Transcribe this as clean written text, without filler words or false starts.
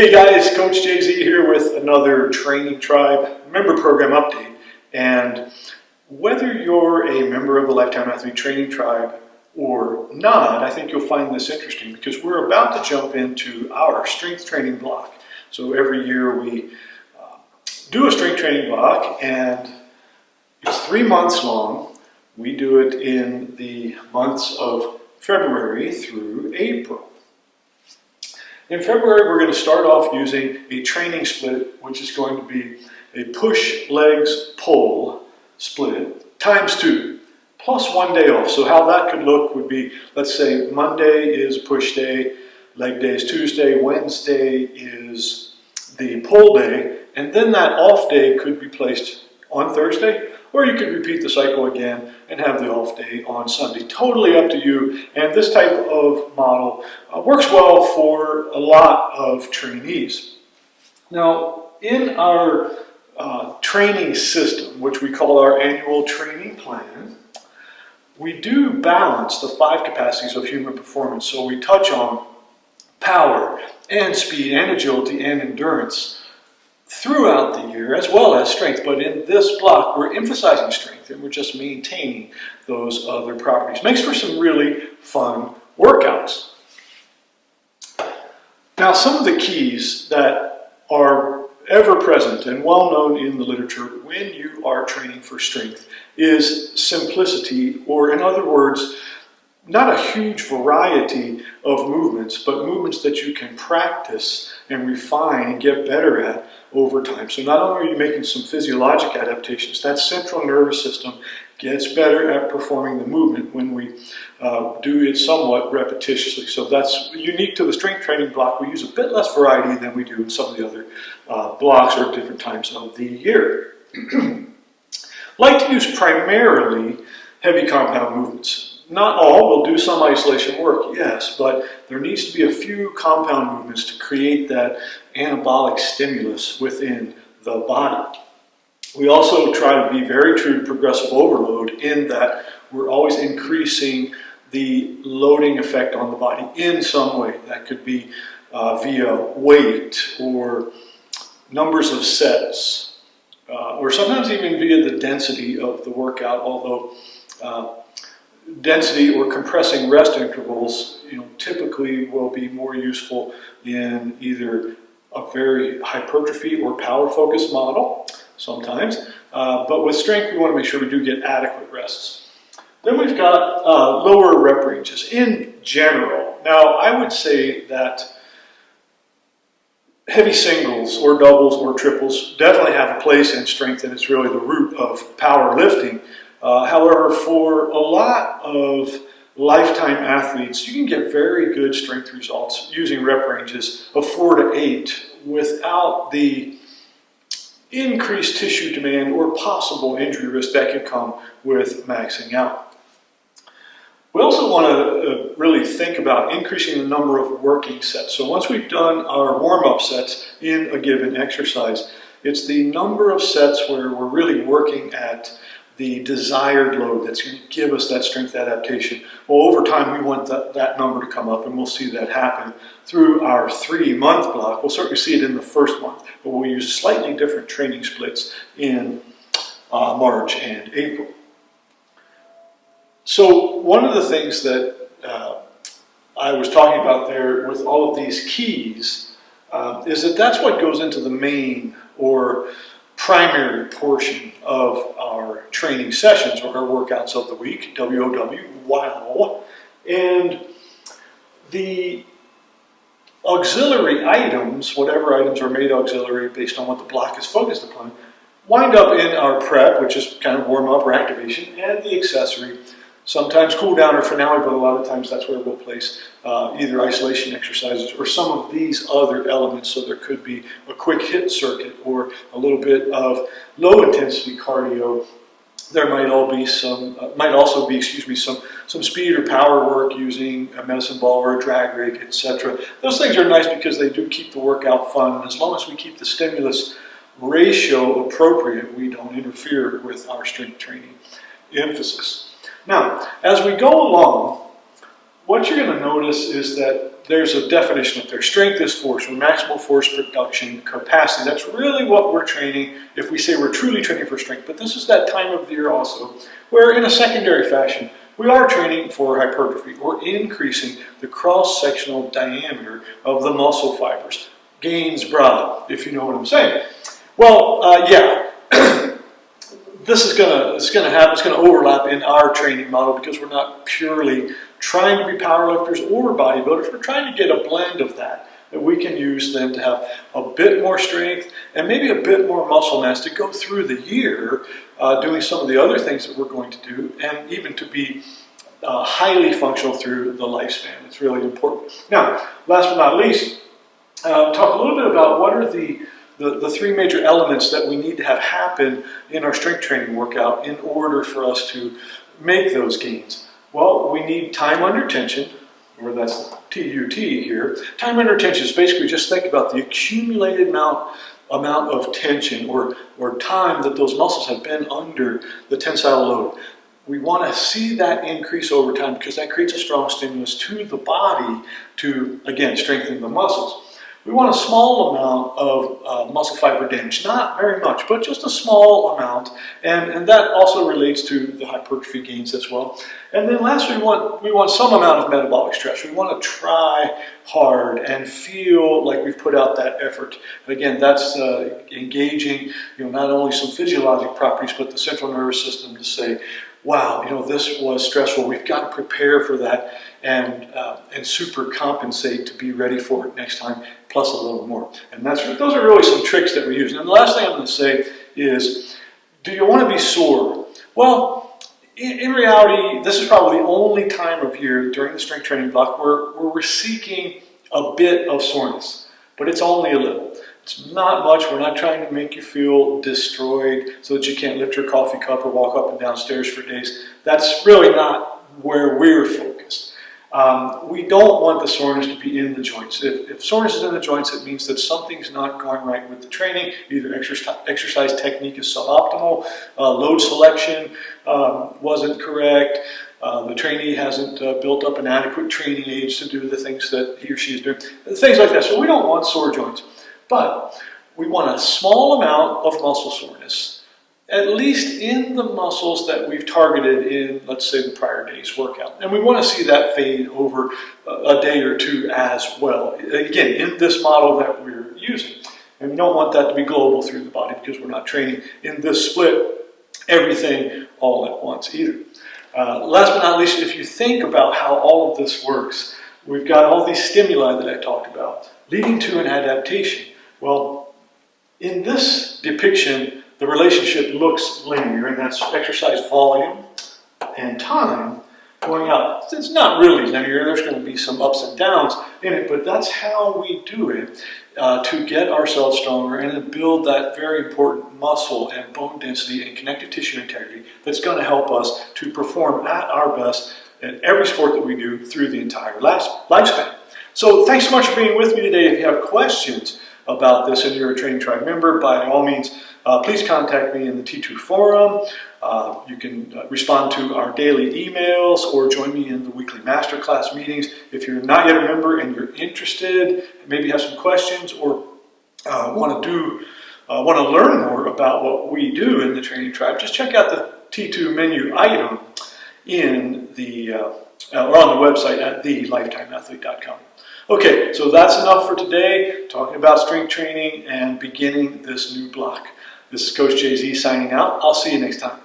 Hey guys, Coach JZ here with another Training Tribe member program update. And whether you're a member of the Lifetime Athlete Training Tribe or not, I think you'll find this interesting because we're about to jump into our strength training block. So every year we do a strength training block and it's 3 months long. We do it in the months of February through April. In February, we're going to start off using a training split, which is going to be a push, legs, pull split times 2, plus 1 day off. So how that could look would be, let's say Monday is push day, leg day is Tuesday, Wednesday is the pull day, and then that off day could be placed on Thursday, or you could repeat the cycle again and have the off day on Sunday. Totally up to you. And this type of model works well for a lot of trainees. Now, in our training system, which we call our annual training plan, we do balance the 5 capacities of human performance. So we touch on power and speed and agility and endurance throughout the year, as well as strength. But in this block, we're emphasizing strength and we're just maintaining those other properties. Makes for some really fun workouts. Now, some of the keys that are ever present and well known in the literature when you are training for strength is simplicity, or in other words, not a huge variety of movements, but movements that you can practice and refine and get better at over time. So not only are you making some physiologic adaptations, that central nervous system gets better at performing the movement when we do it somewhat repetitiously. So that's unique to the strength training block. We use a bit less variety than we do in some of the other blocks or different times of the year. Like to use primarily heavy compound movements. Not all, we'll do some isolation work, yes, but there needs to be a few compound movements to create that anabolic stimulus within the body. We also try to be very true to progressive overload in that we're always increasing the loading effect on the body in some way. That could be via weight or numbers of sets, or sometimes even via the density of the workout, although density or compressing rest intervals, typically will be more useful in either a very hypertrophy or power focused model sometimes. But with strength, we want to make sure we do get adequate rests. Then we've got lower rep ranges in general. Now, I would say that heavy singles or doubles or triples definitely have a place in strength, and it's really the root of power lifting. However, for a lot of lifetime athletes, you can get very good strength results using rep ranges of 4 to 8 without the increased tissue demand or possible injury risk that can come with maxing out. We also want to really think about increasing the number of working sets. So once we've done our warm-up sets in a given exercise, it's the number of sets where we're really working at the desired load that's going to give us that strength adaptation. Well, over time, we want that number to come up, and we'll see that happen through our 3-month block. We'll certainly see it in the first month, but we'll use slightly different training splits in March and April. So one of the things that I was talking about there with all of these keys is that that's what goes into the main or primary portion of our training sessions or our workouts of the week, WOW, wow. And the auxiliary items, whatever items are made auxiliary based on what the block is focused upon, wind up in our prep, which is kind of warm up or activation, and the accessory, sometimes cool down or finale, but a lot of times that's where we'll place either isolation exercises or some of these other elements. So there could be a quick hit circuit or a little bit of low intensity cardio. There might also be some speed or power work using a medicine ball or a drag rig, etc. Those things are nice because they do keep the workout fun. And as long as we keep the stimulus ratio appropriate, we don't interfere with our strength training emphasis. Now, as we go along, what you're going to notice is that there's a definition up there. Strength is force, or maximal force production capacity. That's really what we're training if we say we're truly training for strength. But this is that time of the year also where in a secondary fashion, we are training for hypertrophy, or increasing the cross-sectional diameter of the muscle fibers. Gains bra, if you know what I'm saying. Well, yeah, this is gonna overlap in our training model because we're not purely trying to be powerlifters or bodybuilders. We're trying to get a blend of that we can use then to have a bit more strength and maybe a bit more muscle mass to go through the year doing some of the other things that we're going to do, and even to be highly functional through the lifespan. It's really important. Now, last but not least, talk a little bit about what are the three major elements that we need to have happen in our strength training workout in order for us to make those gains. Well, we need time under tension, or that's TUT here. Time under tension is basically, just think about the accumulated amount of tension or time that those muscles have been under the tensile load. We want to see that increase over time because that creates a strong stimulus to the body to, again, strengthen the muscles. We want a small amount of muscle fiber damage, not very much, but just a small amount, and that also relates to the hypertrophy gains as well. And then lastly, we want some amount of metabolic stress. We want to try hard and feel like we've put out that effort. And again, that's engaging, not only some physiologic properties, but the central nervous system to say, wow, this was stressful. We've got to prepare for that and super compensate to be ready for it next time, plus a little more. And those are really some tricks that we use. And the last thing I'm going to say is, do you want to be sore? Well, in reality, this is probably the only time of year during the strength training block where we're seeking a bit of soreness, but it's only a little. It's not much. We're not trying to make you feel destroyed so that you can't lift your coffee cup or walk up and down stairs for days. That's really not where we're focused. We don't want the soreness to be in the joints. If soreness is in the joints, it means that something's not going right with the training. Either exercise technique is suboptimal, load selection wasn't correct, the trainee hasn't built up an adequate training age to do the things that he or she is doing, things like that. So we don't want sore joints. But we want a small amount of muscle soreness, at least in the muscles that we've targeted in, let's say, the prior day's workout. And we want to see that fade over a day or two as well. Again, in this model that we're using. And we don't want that to be global through the body because we're not training in this split everything all at once either. Last but not least, if you think about how all of this works, we've got all these stimuli that I talked about, leading to an adaptation. Well, in this depiction, the relationship looks linear, and that's exercise volume and time going up. It's not really linear. There's going to be some ups and downs in it, but that's how we do it to get ourselves stronger and to build that very important muscle and bone density and connective tissue integrity that's going to help us to perform at our best in every sport that we do through the entire lifespan. So thanks so much for being with me today. If you have questions about this and you're a Training Tribe member, by all means, please contact me in the T2 forum. You can respond to our daily emails or join me in the weekly masterclass meetings. If you're not yet a member and you're interested, maybe have some questions or want to learn more about what we do in the Training Tribe, just check out the T2 menu item in or on the website at thelifetimeathlete.com. Okay, so that's enough for today, talking about strength training and beginning this new block. This is Coach Jay-Z signing out. I'll see you next time.